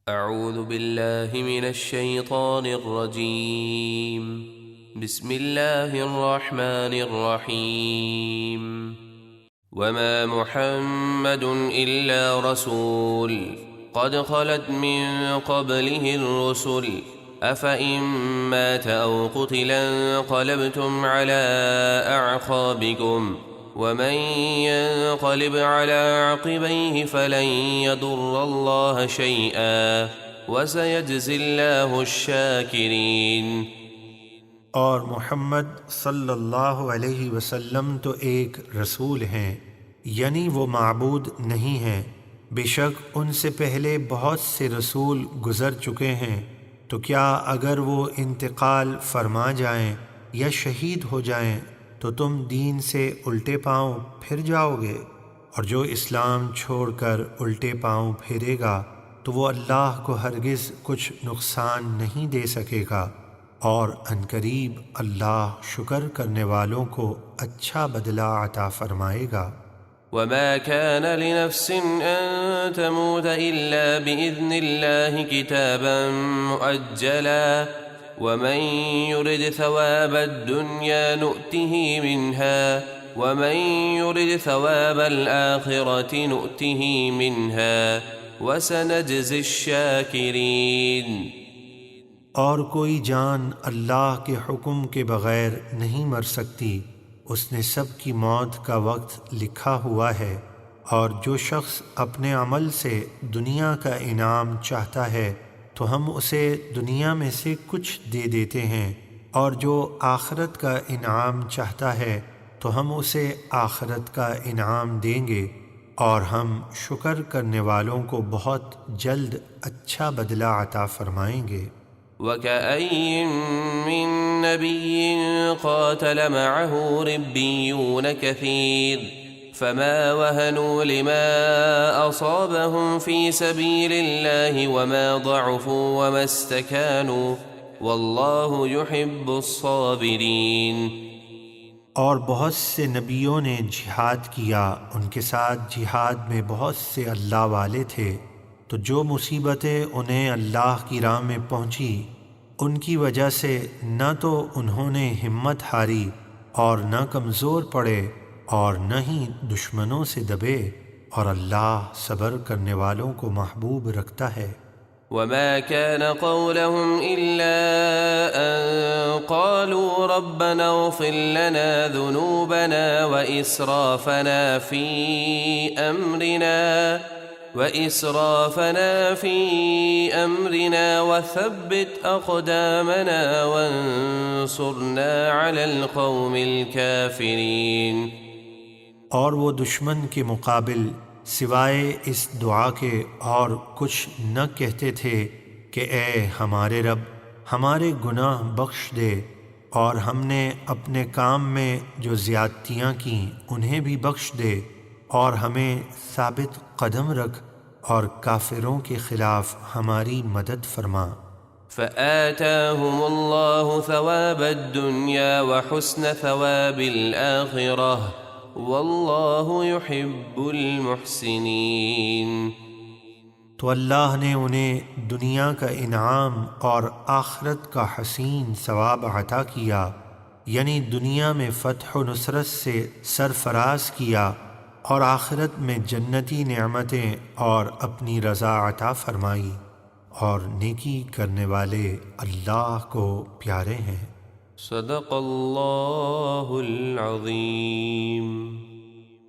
اعوذ باللہ من الشیطان الرجیم بسم اللہ الرحمن الرحیم وما محمد الا رسول قد خلت من قبله الرسل افإن مات او قتل انقلبتم على اعقابكم ومن ينقلب على عقبيه فلن يضر الله شيئا وسيجزي الله الشاكرين۔ اور محمد صلی اللہ علیہ وسلم تو ایک رسول ہیں، یعنی وہ معبود نہیں ہیں۔ بے شک ان سے پہلے بہت سے رسول گزر چکے ہیں، تو کیا اگر وہ انتقال فرما جائیں یا شہید ہو جائیں تو تم دین سے الٹے پاؤں پھر جاؤ گے؟ اور جو اسلام چھوڑ کر الٹے پاؤں پھیرے گا تو وہ اللہ کو ہرگز کچھ نقصان نہیں دے سکے گا، اور عنقریب اللہ شکر کرنے والوں کو اچھا بدلہ عطا فرمائے گا۔ وما كان لنفس أن تموت إلا بإذن الله كتابا مؤجلا ومن يرد ثواب الدنيا نؤته منها ومن يرد ثواب الآخرة نؤته منها وسنجزي الشاكرين۔ اور کوئی جان اللہ کے حکم کے بغیر نہیں مر سکتی، اس نے سب کی موت کا وقت لکھا ہوا ہے، اور جو شخص اپنے عمل سے دنیا کا انعام چاہتا ہے تو ہم اسے دنیا میں سے کچھ دے دیتے ہیں، اور جو آخرت کا انعام چاہتا ہے تو ہم اسے آخرت کا انعام دیں گے، اور ہم شکر کرنے والوں کو بہت جلد اچھا بدلہ عطا فرمائیں گے۔ وكأين من نبي قاتل معه ربيون كثير فما وهنوا لما أصابهم في سبيل الله وما ضعفوا وما استكانوا والله يحب الصابرين۔ اور بہت سے نبیوں نے جہاد کیا، ان کے ساتھ جہاد میں بہت سے اللہ والے تھے، تو جو مصیبتیں انہیں اللہ کی راہ میں پہنچی ان کی وجہ سے نہ تو انہوں نے ہمت ہاری اور نہ کمزور پڑے اور نہ ہی دشمنوں سے دبے، اور اللہ صبر کرنے والوں کو محبوب رکھتا ہے۔ وما كان قولهم إلا أن قالوا ربنا اغفر لنا ذنوبنا وإسرافنا في أمرنا وثبت أقدامنا وانصرنا على القوم الكافرين۔ اور وہ دشمن کے مقابل سوائے اس دعا کے اور کچھ نہ کہتے تھے کہ اے ہمارے رب ہمارے گناہ بخش دے، اور ہم نے اپنے کام میں جو زیادتیاں کیں انہیں بھی بخش دے، اور ہمیں ثابت قدم رکھ اور کافروں کے خلاف ہماری مدد فرما۔ فآتاهم الله ثواب الدنيا وحسن ثواب الآخرة والله يحب المحسنين۔ تو اللہ نے انہیں دنیا کا انعام اور آخرت کا حسین ثواب عطا کیا، یعنی دنیا میں فتح و نصرت سے سرفراز کیا، اور آخرت میں جنتی نعمتیں اور اپنی رضا عطا فرمائی، اور نیکی کرنے والے اللہ کو پیارے ہیں۔ صدق اللہ العظیم۔